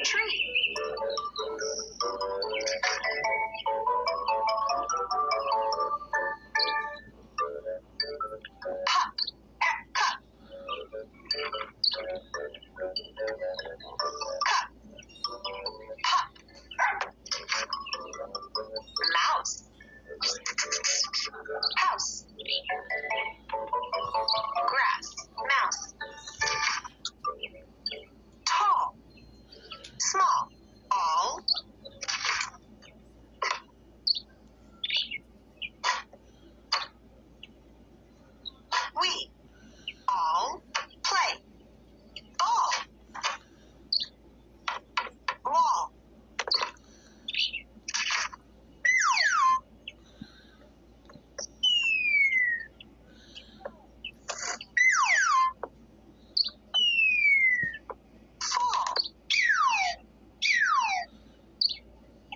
tree. Pup, cup. Cup, pup. Mouse, house. Grass, mouse. Tall, small, all. We all play. Ball, wall. Fall,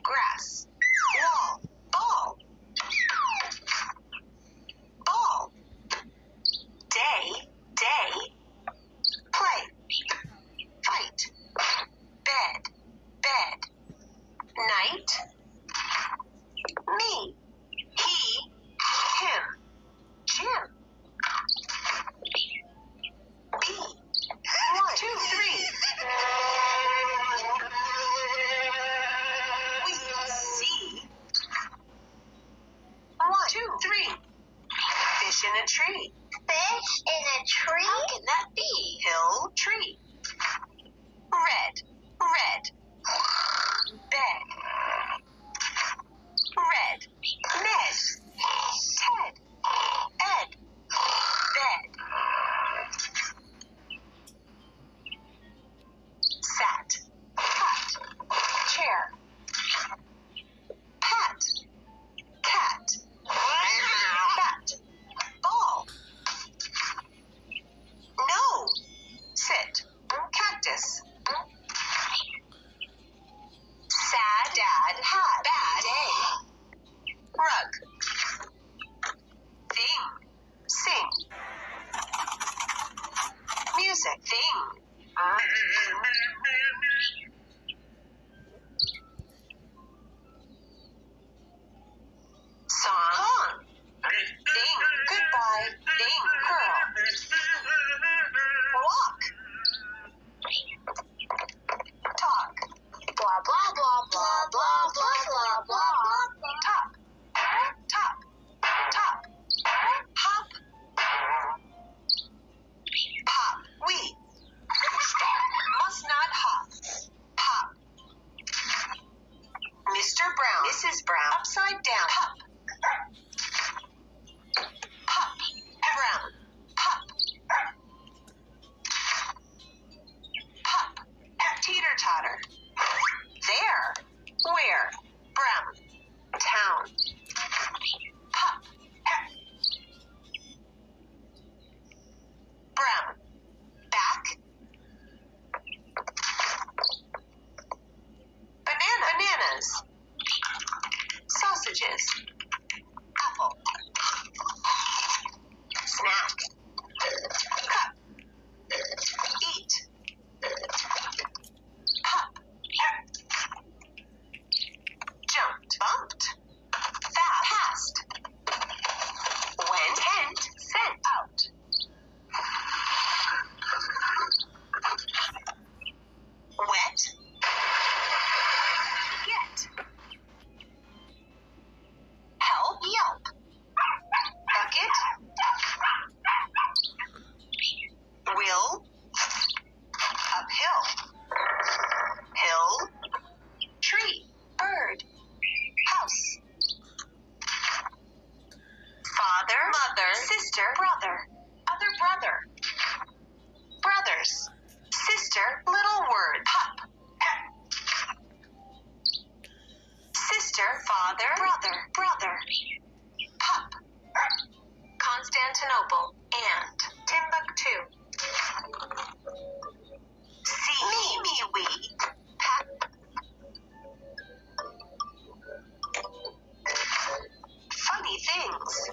grass, wall, ball. Ball, day, play, fight, bed, night, me, he, him, Jim, B, 1, 2, 3. We see 1, 2, 3. Fish in a tree. Fish in a tree? How can that be? Hill, tree. Red, bed. Red, Ned, Ted, Ed, bed. Sat, cat, chair. Pat, cat. Bat, ball. No, sit, cactus. Sad dad had bad day. Rug, thing, sing. Music, thing. Song, thing, goodbye, thing, girl. Walk, talk, Blah, blah, blah, blah, blah, blah, blah, blah. top, hop, pop, we. Must not hop, pop. Mr. Brown, Mrs. Brown, upside down, pup. Pup, brown, pup. Pup, teeter-totter. There, where, brown, town. Pup, brown, back. Bananas. Sausages. Apple. Snack. Cup. Eat. Pup. Jumped. Bumped. Fast. Passed. Went. Sent. Sent. Out. Wet. Get. Help. Yelp. Bucket. Will. Uphill. Hill. Tree. Bird. House. Father. Mother. Sister. Brother. Other brother. Brothers. Sister. Little word. Pup. Sister. Father. Brother. Pup. Constantinople. And Timbuktu. See. Me. We. Pat. Funny things.